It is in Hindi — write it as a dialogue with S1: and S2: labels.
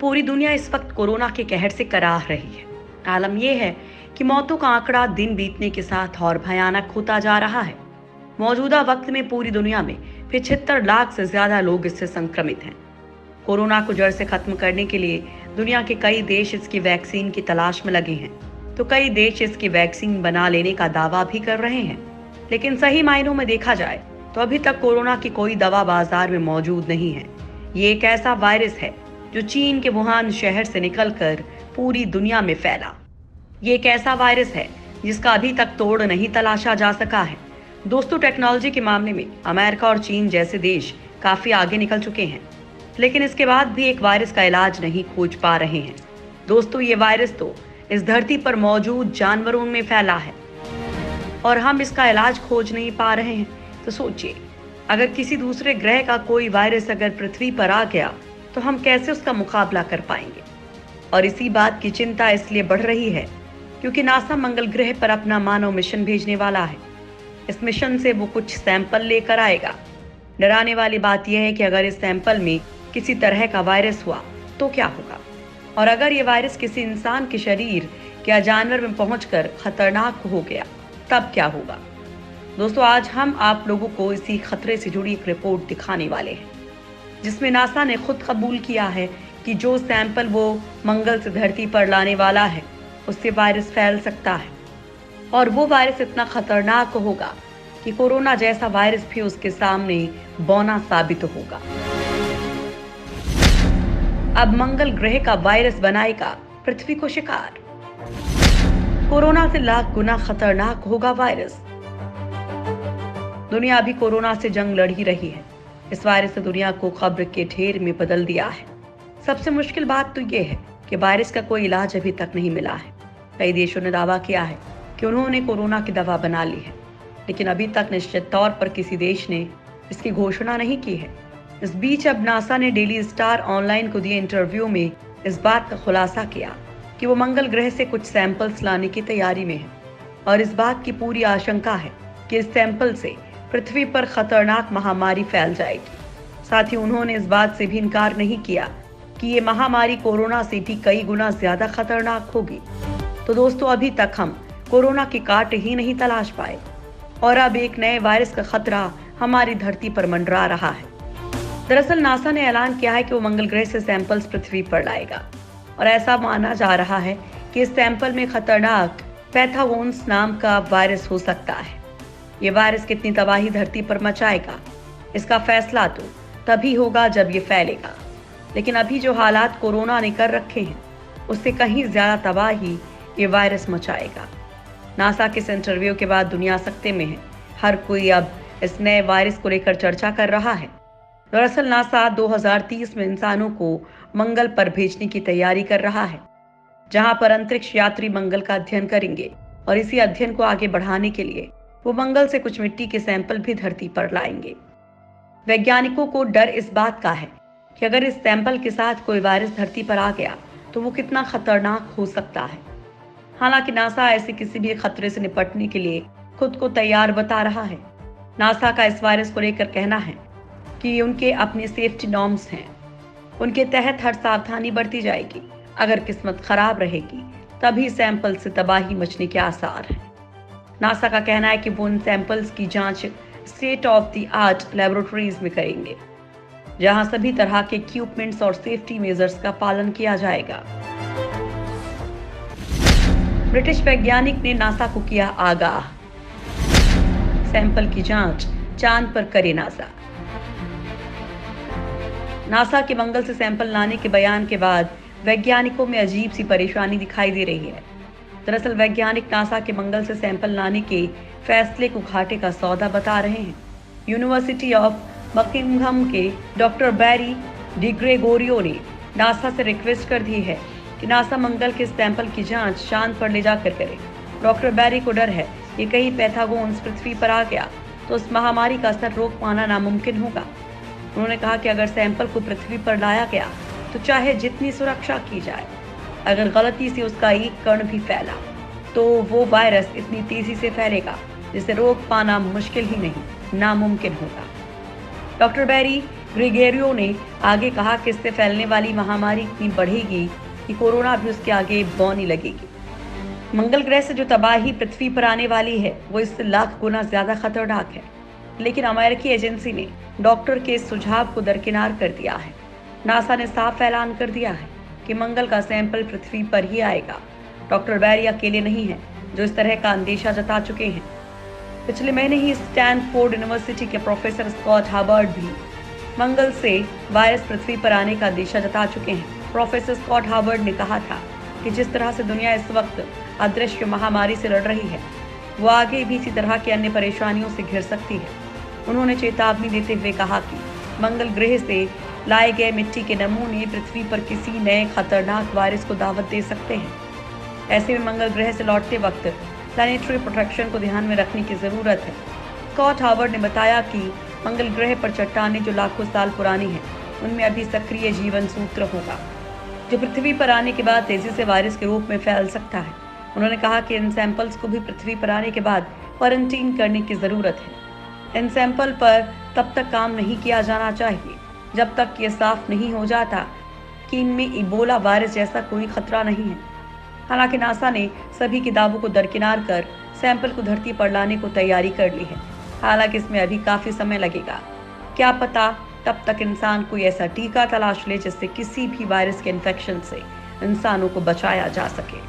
S1: पूरी दुनिया इस वक्त कोरोना के कहर से कराह रही है। आलम यह है कि मौतों का आंकड़ा दिन बीतने के साथ और भयानक होता जा रहा है। मौजूदा वक्त में पूरी दुनिया में 75 लाख से ज्यादा लोग इससे संक्रमित हैं। कोरोना को जड़ से खत्म करने के लिए दुनिया के कई देश इसकी वैक्सीन की तलाश में लगे हैं, तो कई देश इसकी वैक्सीन बना लेने का दावा भी कर रहे हैं। लेकिन सही मायनों में देखा जाए तो अभी तक कोरोना की कोई दवा बाजार में मौजूद नहीं है। ये एक ऐसा वायरस है जो चीन के वुहान शहर से निकलकर पूरी दुनिया में फैला। ये एक ऐसा वायरस है जिसका अभी तक तोड़ नहीं तलाशा जा सका है। दोस्तों, टेक्नोलॉजी के मामले में अमेरिका और चीन जैसे देश काफी आगे निकल चुके हैं, लेकिन इसके बाद भी एक वायरस का इलाज नहीं खोज पा रहे हैं। दोस्तों, ये वायरस तो इस धरती पर मौजूद जानवरों में फैला है और हम इसका इलाज खोज नहीं पा रहे हैं। तो सोचिए, अगर किसी दूसरे ग्रह का कोई वायरस अगर पृथ्वी पर आ गया तो हम कैसे उसका मुकाबला कर पाएंगे। और इसी बात की चिंता इसलिए बढ़ रही है क्योंकि नासा मंगल ग्रह पर अपना मानव मिशन भेजने वाला है। इस मिशन से वो कुछ सैंपल लेकर आएगा। डराने वाली बात यह है कि अगर इस सैंपल में किसी तरह का वायरस हुआ तो क्या होगा, और अगर ये वायरस किसी इंसान के शरीर या जानवर में पहुंचकर खतरनाक हो गया तब क्या होगा। दोस्तों, आज हम आप लोगों को इसी खतरे से जुड़ी एक रिपोर्ट दिखाने वाले हैं, जिसमें नासा ने खुद कबूल किया है कि जो सैंपल वो मंगल से धरती पर लाने वाला है उससे वायरस फैल सकता है, और वो वायरस इतना खतरनाक होगा कि कोरोना जैसा वायरस भी उसके सामने बौना साबित होगा। अब मंगल ग्रह का वायरस बनाएगा पृथ्वी को शिकार। कोरोना से लाख गुना खतरनाक होगा वायरस। दुनिया अभी कोरोना से जंग लड़ ही रही है। इस वायरस ने दुनिया को खबर के ढेर में बदल दिया है। सबसे मुश्किल बात तो ये है कि वायरस का कोई इलाज अभी तक नहीं मिला है। कई देशों ने दावा किया है कि उन्होंने कोरोना की दवा बना ली है, लेकिन अभी तक निश्चित तौर पर किसी देश ने इसकी घोषणा नहीं की है। इस बीच अब नासा ने डेली स्टार ऑनलाइन को दिए इंटरव्यू में इस बात का खुलासा किया कि वो मंगल ग्रह से कुछ सैंपल्स लाने की तैयारी में है, और इस बात की पूरी आशंका है कि इस सैंपल से पृथ्वी पर खतरनाक महामारी फैल जाएगी। साथ ही उन्होंने इस बात से भी इनकार नहीं किया कि ये महामारी कोरोना से भी कई गुना ज्यादा खतरनाक होगी। तो दोस्तों, अभी तक हम कोरोना के काट ही नहीं तलाश पाए, और अब एक नए वायरस का खतरा हमारी धरती पर मंडरा रहा है। दरअसल नासा ने ऐलान किया है कि वो मंगल ग्रह से सैंपल्स पृथ्वी पर लाएगा, और ऐसा माना जा रहा है कि इस सैंपल में खतरनाक पैथागोन्स नाम का वायरस हो सकता है। ये वायरस कितनी तबाही धरती पर मचाएगा, इसका फैसला तो तभी होगा जब ये फैलेगा। लेकिन अभी जो हालात कोरोना ने कर रखे हैं उससे कहीं ज्यादा तबाही ये वायरस मचाएगा। नासा के इस इंटरव्यू के बाद दुनिया सख्ते में है। हर कोई अब इस नए वायरस को लेकर चर्चा कर रहा है। दरअसल नासा 2030 में इंसानों को मंगल पर भेजने की तैयारी कर रहा है, जहां पर अंतरिक्ष यात्री मंगल का अध्ययन करेंगे, और इसी अध्ययन को आगे बढ़ाने के लिए वो मंगल से कुछ मिट्टी के सैंपल भी धरती पर लाएंगे। वैज्ञानिकों को डर इस बात का है कि अगर इस सैंपल के साथ कोई वायरस धरती पर आ गया तो वो कितना खतरनाक हो सकता है। हालांकि नासा ऐसे किसी भी खतरे से निपटने के लिए खुद को तैयार बता रहा है। नासा का इस वायरस को लेकर कहना है कि उनके अपने सेफ्टी नॉर्म्स हैं, उनके तहत हर सावधानी बरती जाएगी। अगर किस्मत खराब रहेगी तभी सैंपल से तबाही मचने के आसार हैं। नासा का कहना है कि वो उन सैंपल्स की जांच state of the art laboratories में करेंगे, जहां सभी तरह के इक्विपमेंट्स और सेफ्टी मेजर्स का पालन किया जाएगा। ब्रिटिश वैज्ञानिक ने नासा को किया आगाह, सैंपल की जांच चांद पर करे नासा। नासा के मंगल से सैंपल लाने के बयान के बाद वैज्ञानिकों में अजीब सी परेशानी दिखाई दे रही है। दरअसल वैज्ञानिक नासा के मंगल से सैंपल लाने के फैसले को घाटे का सौदा बता रहे हैं। यूनिवर्सिटी ऑफ बकिंघम के डॉक्टर बैरी डिग्रेगोरियो ने नासा से रिक्वेस्ट कर दी है कि नासा मंगल के सैंपल की जांच चांद पर ले जाकर करे। डॉक्टर बैरी को डर है कि कहीं पैथागोन्स पृथ्वी पर आ गया तो उस महामारी का असर रोक पाना नामुमकिन होगा। उन्होंने कहा कि अगर सैंपल को पृथ्वी पर लाया गया तो चाहे जितनी सुरक्षा की जाए, अगर गलती से उसका एक कण भी फैला तो वो वायरस इतनी तेजी से फैलेगा जिसे रोक पाना मुश्किल ही नहीं, नामुमकिन होगा। डॉक्टर बैरी ग्रेगोरियो ने आगे कहा कि इससे फैलने वाली महामारी इतनी बढ़ेगी कि कोरोना भी उसके आगे बौनी लगेगी। मंगल ग्रह से जो तबाही पृथ्वी पर आने वाली है वो इससे लाख गुना ज्यादा खतरनाक है, लेकिन अमेरिकी एजेंसी ने डॉक्टर के इस सुझाव को दरकिनार कर दिया है। नासा ने साफ ऐलान कर दिया है कि मंगल का सैंपल पृथ्वी पर ही आएगा। डॉक्टर बैरी अकेले नहीं हैं जो इस तरह का अंदेशा जता चुके हैं। पिछले महीने ही स्टैनफोर्ड यूनिवर्सिटी के प्रोफेसर स्कॉट हार्वर्ड भी मंगल से वायरस पृथ्वी पर आने का अंदेशा जता चुके हैं। प्रोफेसर स्कॉट हार्वर्ड ने कहा था कि जिस तरह से दुनिया इस वक्त अदृश्य महामारी से लड़ रही है, वो आगे भी इसी तरह की अन्य परेशानियों से घिर सकती है। उन्होंने चेतावनी देते हुए कहा कि मंगल ग्रह से लाए गए मिट्टी के नमूने पृथ्वी पर किसी नए खतरनाक वायरस को दावत दे सकते हैं। ऐसे में मंगल ग्रह से लौटते वक्त सैनिटरी प्रोटेक्शन को ध्यान में रखने की जरूरत है। स्कॉट हार्वर्ड ने बताया कि मंगल ग्रह पर चट्टानें जो लाखों साल पुरानी हैं, उनमें अभी सक्रिय जीवन सूत्र होगा जो पृथ्वी पर आने के बाद तेजी से वायरस के रूप में फैल सकता है। उन्होंने कहा कि इन सैंपल्स को भी पृथ्वी पर आने के बाद क्वारंटीन करने की जरूरत है। इन सैंपल पर तब तक काम नहीं किया जाना चाहिए जब तक ये साफ नहीं हो जाता कि इनमें इबोला वायरस जैसा कोई खतरा नहीं है। हालांकि नासा ने सभी के दावों को दरकिनार कर सैंपल को धरती पर लाने को तैयारी कर ली है। हालांकि इसमें अभी काफी समय लगेगा। क्या पता तब तक इंसान कोई ऐसा टीका तलाश ले जिससे किसी भी वायरस के इन्फेक्शन से इंसानों को बचाया जा सके।